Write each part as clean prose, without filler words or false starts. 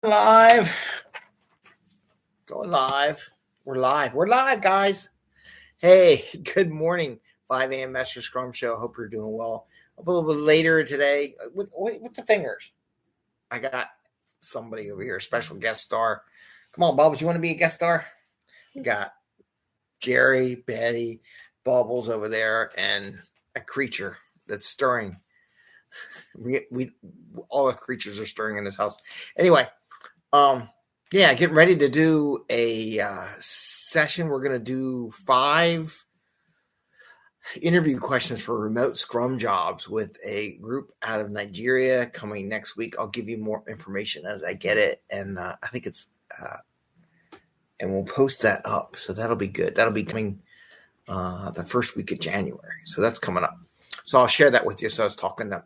Live. Going live. We're live. We're live, guys. Hey, good morning. 5 a.m. Mester Scrum Show. Hope you're doing well. A little bit later today. What's the fingers? I got somebody over here, a special guest star. Come on, Bubbles. You want to be a guest star? We got Jerry, Betty, Bubbles over there, and a creature that's stirring. We all the creatures are stirring in this house. Anyway, getting ready to do a session. We're going to do 5 interview questions for remote Scrum jobs with a group out of Nigeria coming next week. I'll give you more information as I get it, and I think it's and we'll post that up. So that'll be good. That'll be coming the first week of January. So that's coming up. So I'll share that with you. So I was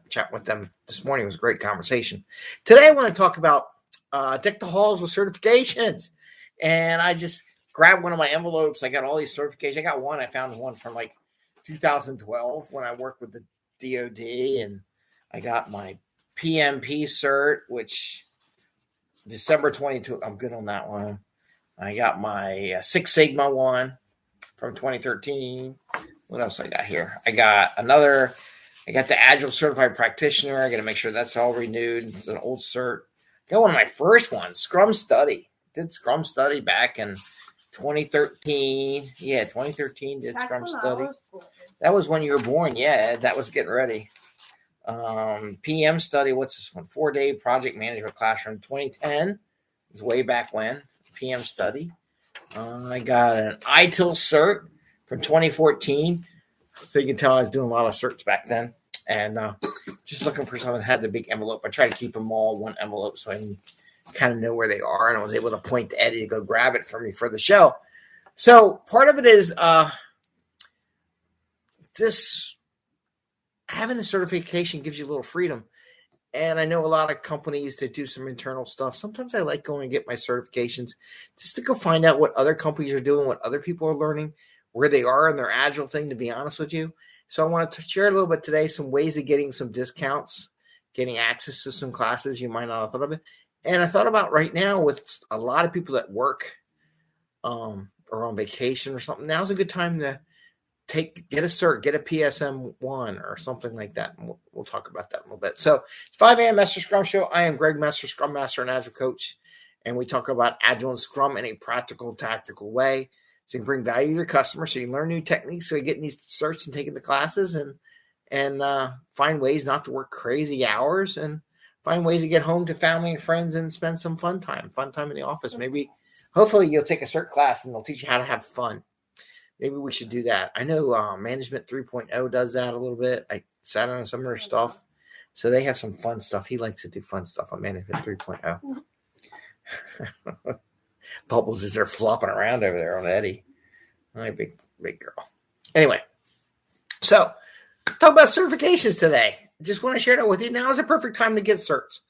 chatting with them this morning. It was a great conversation. Today I want to talk about deck the halls with certifications. And I just grabbed one of my envelopes. I got all these certifications. I got one. I found one from like 2012 when I worked with the DOD. And I got my PMP cert, which December 22. I'm good on that one. I got my Six Sigma one from 2013. What else I got here? I got the Agile Certified Practitioner. I got to make sure that's all renewed. It's an old cert. I got one of my first ones, Scrum Study. Did Scrum Study back in 2013. Yeah, 2013 did that's Scrum Study. That was when you were born. Yeah, that was getting ready. PM Study, what's this one? 4-day Project Management Classroom, 2010. It's way back when. PM Study. I got an ITIL cert from 2014. So you can tell I was doing a lot of certs back then. And just looking for someone that had the big envelope. I try to keep them all one envelope so I can kind of know where they are. And I was able to point to Eddie to go grab it for me for the show. So part of it is this having a certification gives you a little freedom. And I know a lot of companies that do some internal stuff. Sometimes I like going and get my certifications just to go find out what other companies are doing, what other people are learning, where they are in their Agile thing, to be honest with you. So I wanted to share a little bit today, some ways of getting some discounts, getting access to some classes you might not have thought of it. And I thought about right now with a lot of people that work or on vacation or something, now's a good time to get a cert, get a PSM1 or something like that. And we'll talk about that in a little bit. So it's 5 a.m. Mester Scrum Show. I am Greg Mester, Scrum Master and Agile Coach. And we talk about Agile and Scrum in a practical, tactical way. So you can bring value to your customers, so you can learn new techniques, so you're getting these certs and taking the classes and find ways not to work crazy hours and find ways to get home to family and friends and spend some fun time in the office. Maybe, hopefully you'll take a cert class and they'll teach you how to have fun. Maybe we should do that. I know Management 3.0 does that a little bit. I sat on some of their stuff. So they have some fun stuff. He likes to do fun stuff on Management 3.0. Bubbles is there flopping around over there on Eddie. My big girl. Anyway, so talk about certifications today. Just want to share that with you. Now is the perfect time to get certs.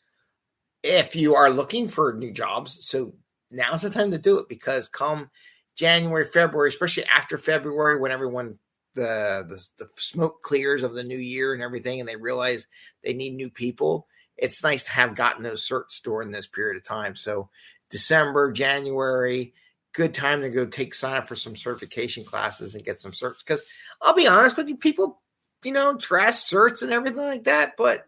If you are looking for new jobs, so now's the time to do it, because come January, February, especially after February, when everyone the smoke clears of the new year and everything, and they realize they need new people, it's nice to have gotten those certs during this period of time. So December, January, good time to go sign up for some certification classes and get some certs. Because I'll be honest with you, people, trash certs and everything like that, but it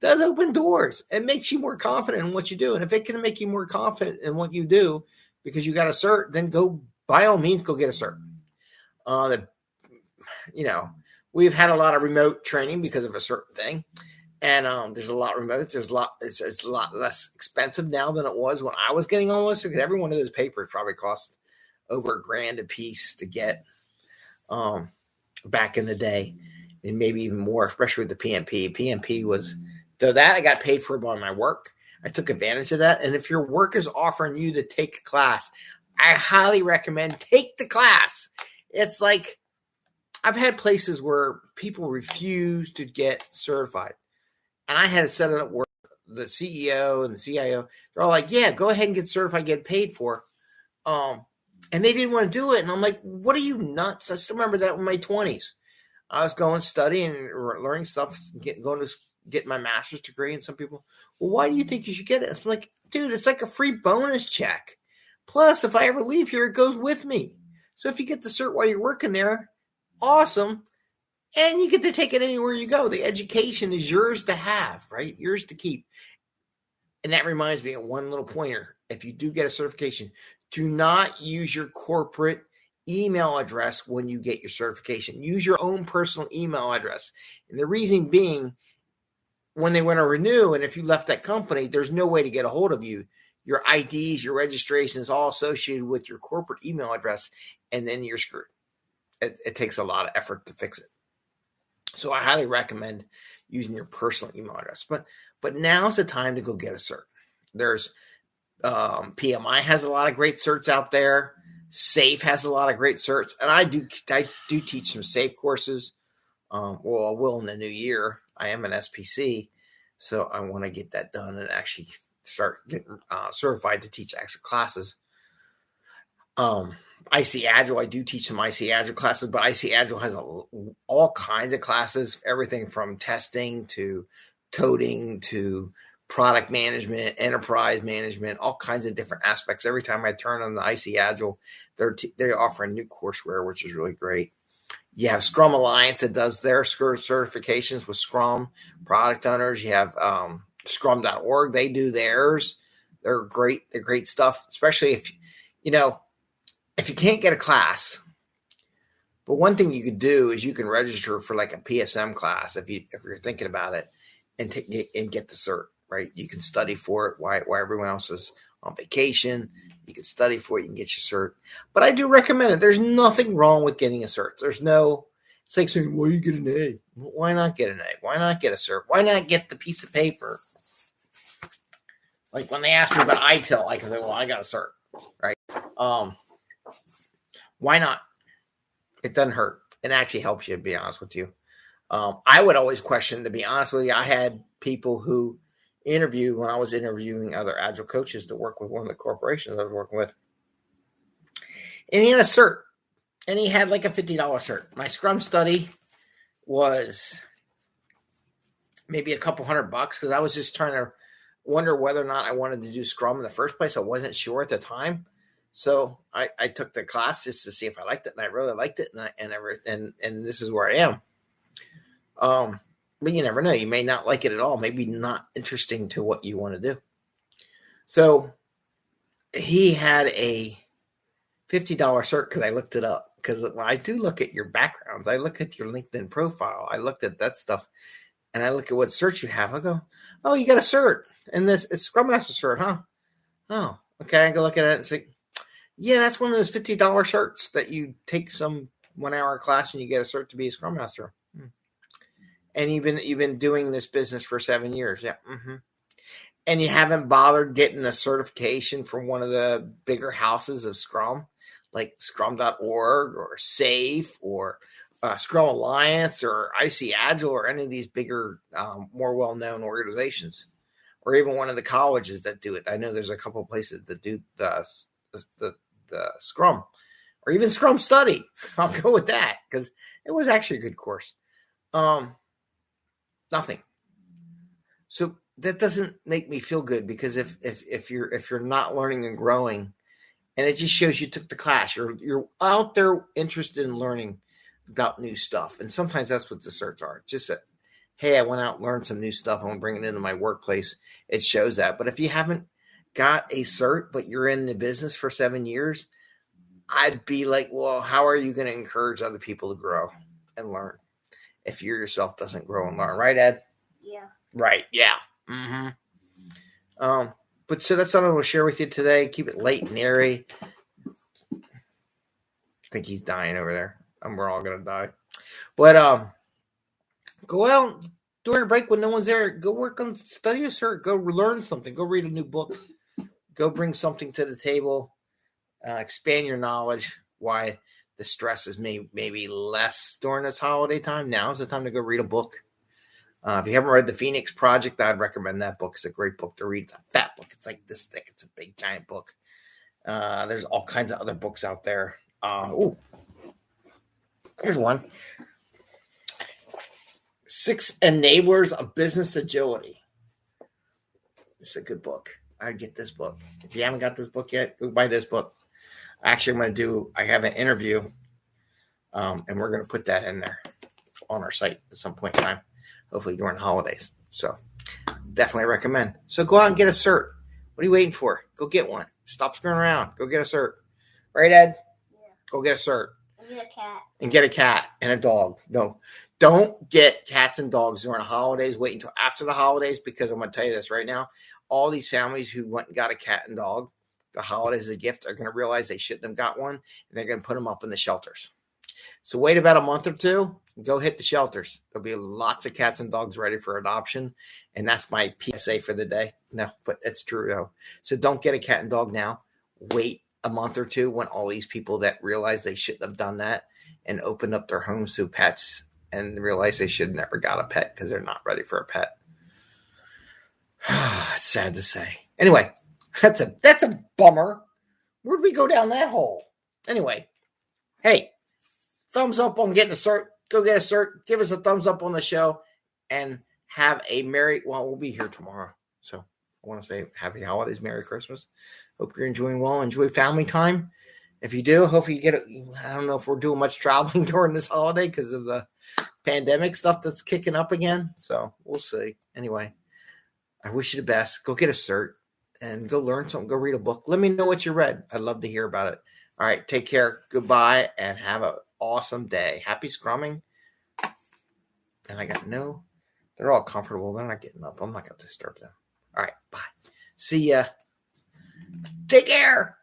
does open doors. It makes you more confident in what you do. And if it can make you more confident in what you do because you got a cert, then by all means, go get a cert. We've had a lot of remote training because of a certain thing. And there's a lot remote. It's a lot less expensive now than it was when I was getting on with it, because every one of those papers probably cost over $1,000 a piece to get back in the day, and maybe even more, especially with the PMP. PMP was, though that I got paid for by my work. I took advantage of that. And if your work is offering you to take a class, I highly recommend take the class. It's like I've had places where people refuse to get certified. And I had to set it up where the CEO and the CIO, they're all like, yeah, go ahead and get certified, get paid for. And they didn't want to do it. And I'm like, what are you, nuts? I still remember that in my 20s. I was going studying and learning stuff, going to get my master's degree. And some people, well, why do you think you should get it? I'm like, dude, it's like a free bonus check. Plus, if I ever leave here, it goes with me. So if you get the cert while you're working there, awesome. And you get to take it anywhere you go. The education is yours to have, right? Yours to keep. And that reminds me of one little pointer. If you do get a certification, do not use your corporate email address when you get your certification. Use your own personal email address. And the reason being, when they want to renew, and if you left that company, there's no way to get a hold of you. Your IDs, your registration is all associated with your corporate email address, and then you're screwed. It takes a lot of effort to fix it. So I highly recommend using your personal email address. But now's the time to go get a cert. There's PMI has a lot of great certs out there. SAFE has a lot of great certs, and I do teach some SAFE courses. Well, I will in the new year. I am an SPC, so I want to get that done and actually start getting certified to teach actual classes. IC Agile, I do teach some IC Agile classes, but IC Agile has all kinds of classes, everything from testing to coding to product management, enterprise management, all kinds of different aspects. Every time I turn on the IC Agile, they're offering new courseware, which is really great. You have Scrum Alliance that does their certifications with Scrum product owners. You have Scrum.org. They do theirs. They're great. They're great stuff, especially if you can't get a class. But one thing you could do is you can register for like a PSM class if you're thinking about it, and get the cert. Right? You can study for it while everyone else is on vacation. You can study for it. You can get your cert. But I do recommend it. There's nothing wrong with getting a cert. It's like saying, well, you get an A. Well, why not get an A? Why not get a cert? Why not get the piece of paper? Like when they ask me about ITIL, I can say, well, I got a cert, right? Why not? It doesn't hurt. It actually helps you, to be honest with you. I would always question, to be honest with you, I had people who interviewed when I was interviewing other Agile coaches to work with one of the corporations I was working with. And he had a cert, and he had like a $50 cert. My Scrum study was maybe a couple $100 because I was just trying to wonder whether or not I wanted to do Scrum in the first place. I wasn't sure at the time. So I took the class just to see if I liked it, and I really liked it, and this is where I am. But you never know. You may not like it at all. Maybe not interesting to what you want to do. So he had a $50 cert because I looked it up. Because I do look at your backgrounds. I look at your LinkedIn profile. I looked at that stuff. And I look at what certs you have. I go, oh, you got a cert. And it's Scrum Master cert, huh? Oh, okay. I go look at it and say, yeah, that's one of those $50 certs that you take some 1 hour class and you get a cert to be a Scrum Master. And you've been doing this business for 7 years. Yeah. Mm-hmm. And you haven't bothered getting a certification from one of the bigger houses of Scrum, like Scrum.org or SAFE or Scrum Alliance or IC Agile or any of these bigger, more well-known organizations, or even one of the colleges that do it. I know there's a couple of places that do the Scrum, or even Scrum Study. I'll go with that because it was actually a good course. Nothing. So that doesn't make me feel good, because if you're not learning and growing, and it just shows you took the class, you're out there interested in learning about new stuff. And sometimes that's what the certs are. Just that, hey, I went out and learned some new stuff. I'm going to bring it into my workplace. It shows that. But if you haven't got a cert, but you're in the business for 7 years, I'd be like, well, how are you going to encourage other people to grow and learn if you yourself doesn't grow and learn? Right, Ed? Yeah. Right. Yeah. Mm-hmm. But so that's what I'm going to share with you today. Keep it light and airy. I think he's dying over there. We're all going to die. But go out during a break when no one's there. Go work on, study a cert. Go learn something. Go read a new book. Go bring something to the table. Expand your knowledge. Why the stress is maybe less during this holiday time. Now is the time to go read a book. If you haven't read The Phoenix Project, I'd recommend that book. It's a great book to read. It's a fat book. It's like this thick. It's a big, giant book. There's all kinds of other books out there. Here's one. 6 Enablers of Business Agility. It's a good book. I'd get this book. If you haven't got this book yet, go buy this book. Actually, I have an interview, and we're going to put that in there on our site at some point in time, hopefully during the holidays. So definitely recommend. So go out and get a cert. What are you waiting for? Go get one. Stop screwing around. Go get a cert. Right, Ed? Yeah. Go get a cert. And get a cat. And get a cat and a dog. No, don't get cats and dogs during the holidays. Wait until after the holidays, because I'm going to tell you this right now. All these families who went and got a cat and dog, the holidays as a gift, are going to realize they shouldn't have got one, and they're going to put them up in the shelters. So wait about a month or two, go hit the shelters. There'll be lots of cats and dogs ready for adoption, and that's my PSA for the day. No, but it's true though. So don't get a cat and dog now. Wait a month or two when all these people that realize they shouldn't have done that and open up their homes to pets and realize they should have never got a pet because they're not ready for a pet. It's sad to say. Anyway, that's a bummer. Where'd we go down that hole? Anyway, hey, thumbs up on getting a cert. Go get a cert. Give us a thumbs up on the show and have a we'll be here tomorrow. So I want to say happy holidays, Merry Christmas. Hope you're enjoying well. Enjoy family time. If you do, hopefully you get it. I don't know if we're doing much traveling during this holiday because of the pandemic stuff that's kicking up again. So we'll see. Anyway, I wish you the best. Go get a cert and go learn something. Go read a book. Let me know what you read. I'd love to hear about it. All right. Take care. Goodbye and have an awesome day. Happy scrumming. And they're all comfortable. They're not getting up. I'm not going to disturb them. All right. Bye. See ya. Take care.